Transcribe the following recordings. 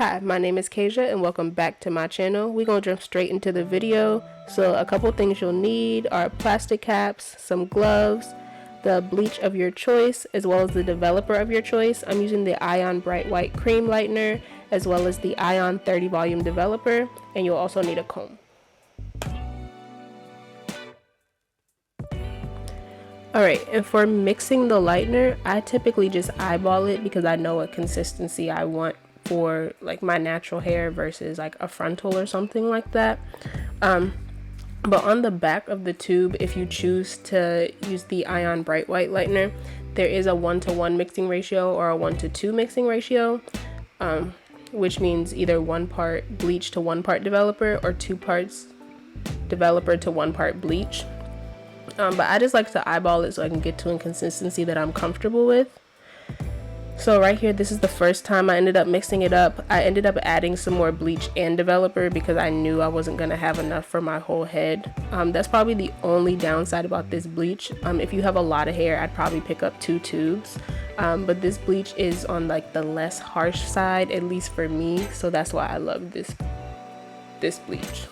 Hi, my name is Kasia and welcome back to my channel. We're going to jump straight into the video. So a couple things you'll need are plastic caps, some gloves, the bleach of your choice, as well as the developer of your choice. I'm using the Ion Bright White Cream Lightener, as well as the Ion 30 Volume Developer, and you'll also need a comb. Alright, and for mixing the lightener, I typically just eyeball it because I know what consistency I want for like my natural hair versus like a frontal or something like that. But on the back of the tube, if you choose to use the Ion Bright White Lightener, there is a 1:1 mixing ratio or a 1:2 mixing ratio, which means either 1 part bleach to 1 part developer or 2 parts developer to 1 part bleach. But I just like to eyeball it so I can get to a consistency that I'm comfortable with. So right here, this is the first time I ended up mixing it up. I ended up adding some more bleach and developer because I knew I wasn't going to have enough for my whole head. That's probably the only downside about this bleach. If you have a lot of hair, I'd probably pick up 2 tubes. But this bleach is on like the less harsh side, at least for me. So that's why I love this bleach.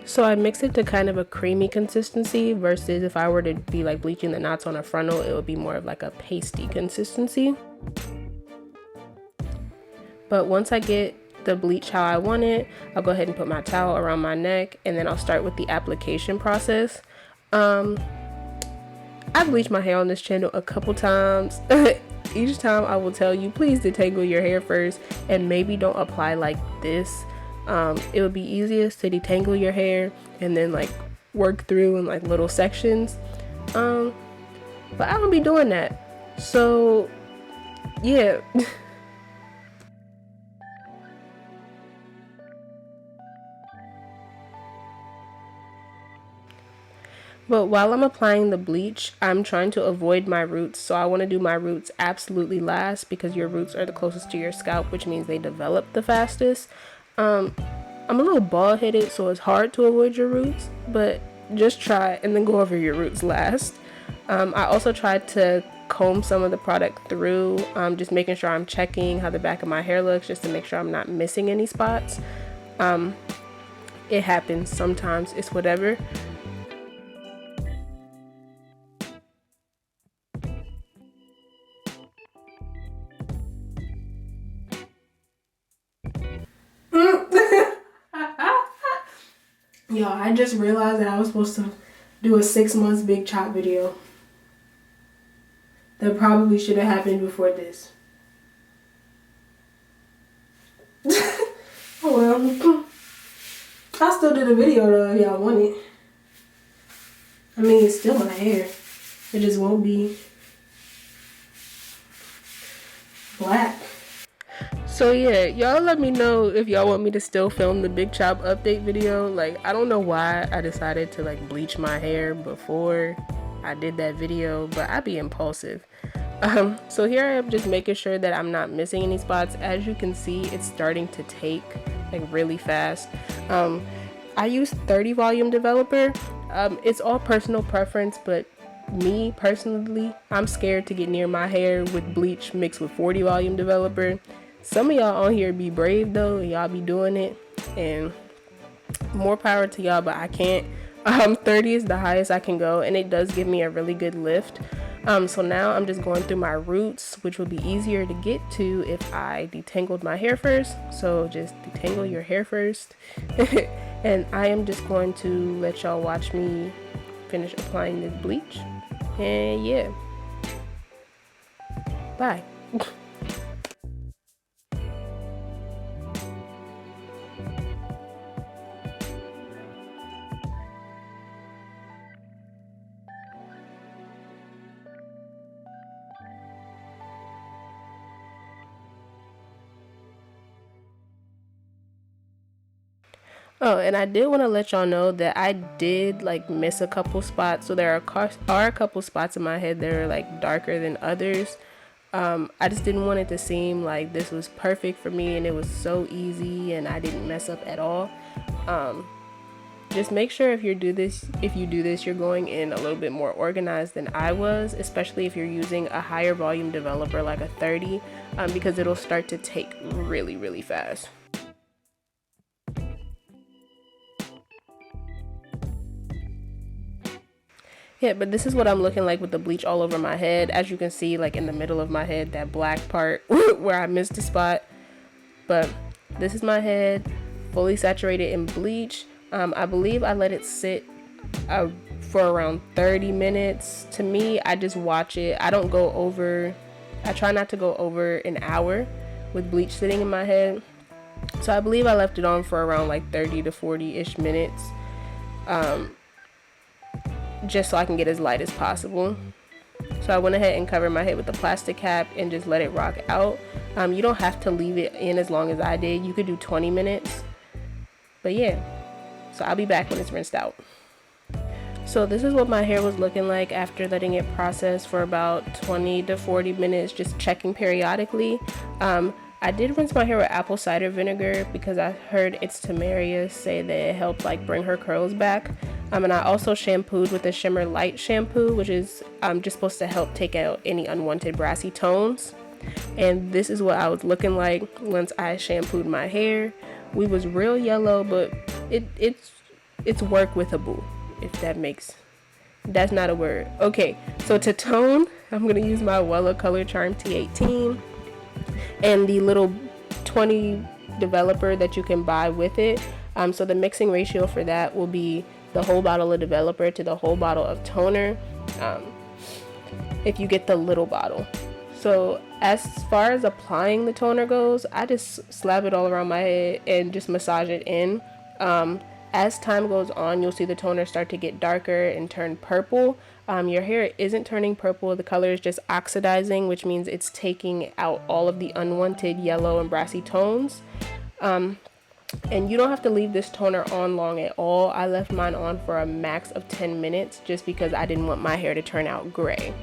So I mix it to kind of a creamy consistency versus if I were to be like bleaching the knots on a frontal, it would be more of like a pasty consistency. But once I get the bleach how I want it, I'll go ahead and put my towel around my neck and then I'll start with the application process. I've bleached my hair on this channel a couple times. Each time I will tell you, please detangle your hair first and maybe don't apply like this. It would be easiest to detangle your hair and then like work through in like little sections, but I don't be doing that, so yeah. But while I'm applying the bleach, I'm trying to avoid my roots, so I want to do my roots absolutely last because your roots are the closest to your scalp, which means they develop the fastest. I'm a little bald-headed, so it's hard to avoid your roots, but just try and then go over your roots last. I also tried to comb some of the product through, just making sure I'm checking how the back of my hair looks just to make sure I'm not missing any spots. It happens sometimes, it's whatever. Yo, I just realized that I was supposed to do a 6 months big chop video. That probably should have happened before this. Oh well. I still did a video though if y'all want it. I mean, it's still my hair. It just won't be black. So yeah, y'all let me know if y'all want me to still film the big chop update video. Like, I don't know why I decided to like bleach my hair before I did that video, but I be impulsive. So here I am just making sure that I'm not missing any spots. As you can see, it's starting to take like really fast. I use 30 volume developer. It's all personal preference, but me personally, I'm scared to get near my hair with bleach mixed with 40 volume developer. Some of y'all on here be brave though, y'all be doing it, and more power to y'all, but I can't. 30 is the highest I can go, and it does give me a really good lift. So now I'm just going through my roots, which would be easier to get to if I detangled my hair first. So just detangle your hair first. And I am just going to let y'all watch me finish applying this bleach. And yeah, bye. Oh, and I did want to let y'all know that I did like miss a couple spots. So there are a couple spots in my head that are like darker than others. I just didn't want it to seem like this was perfect for me and it was so easy and I didn't mess up at all. Just make sure if you do this, you're going in a little bit more organized than I was, especially if you're using a higher volume developer like a 30, because it'll start to take really, really fast. Yeah, but this is what I'm looking like with the bleach all over my head. As you can see, like in the middle of my head, that black part where I missed a spot. But this is my head, fully saturated in bleach. I believe I let it sit for around 30 minutes. To me, I just watch it. I try not to go over an hour with bleach sitting in my head. So I believe I left it on for around like 30 to 40-ish minutes. Just so I can get as light as possible. So I went ahead and covered my head with the plastic cap and just let it rock out. You don't have to leave it in as long as I did. You could do 20 minutes. But yeah, so I'll be back when it's rinsed out. So this is what my hair was looking like after letting it process for about 20 to 40 minutes, just checking periodically. I did rinse my hair with apple cider vinegar because I heard its Taliah say that it helped like bring her curls back. And I also shampooed with a Shimmer Light shampoo, which is just supposed to help take out any unwanted brassy tones. And this is what I was looking like once I shampooed my hair. We was real yellow, but it's work with a boo, if that's not a word. Okay, so to tone, I'm gonna use my Wella Color Charm T18 and the little 20 developer that you can buy with it. So the mixing ratio for that will be the whole bottle of developer to the whole bottle of toner, if you get the little bottle. So as far as applying the toner goes, I just slap it all around my head and just massage it in. As time goes on, you'll see the toner start to get darker and turn purple. Your hair isn't turning purple, the color is just oxidizing, which means it's taking out all of the unwanted yellow and brassy tones. And you don't have to leave this toner on long at all. I left mine on for a max of 10 minutes just because I didn't want my hair to turn out gray.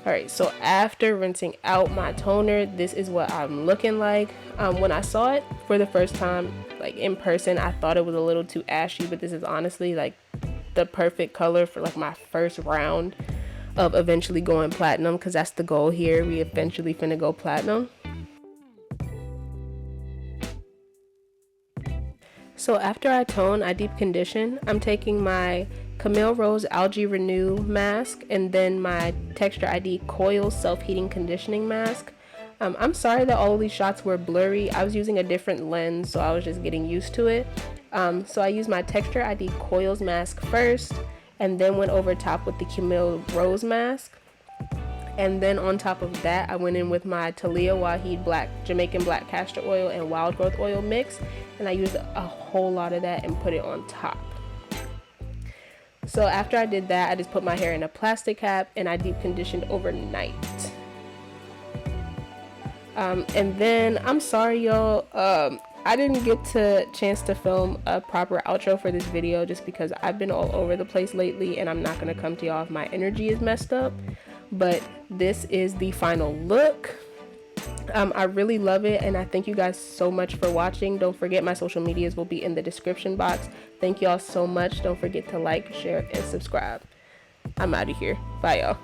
Alright, so after rinsing out my toner, this is what I'm looking like. When I saw it for the first time, like in person, I thought it was a little too ashy, but this is honestly like the perfect color for like my first round of eventually going platinum, because that's the goal here. We eventually finna go platinum. So after I tone, I deep condition. I'm taking my Camille Rose Algae Renew mask and then my Texture ID Coils self-heating conditioning mask. I'm sorry that all of these shots were blurry. I was using a different lens, so I was just getting used to it. So I used my Texture ID Coils mask first, and then went over top with the Camille Rose mask. And then on top of that, I went in with my Taliah Waajid Jamaican black castor oil and wild growth oil mix, and I used a whole lot of that and put it on top. So after I did that, I just put my hair in a plastic cap and I deep conditioned overnight. And then I'm sorry y'all, I didn't get a chance to film a proper outro for this video just because I've been all over the place lately and I'm not going to come to y'all if my energy is messed up. But this is the final look. I really love it and I thank you guys so much for watching. Don't forget my social medias will be in the description box. Thank y'all so much. Don't forget to like, share, and subscribe. I'm out of here. Bye y'all.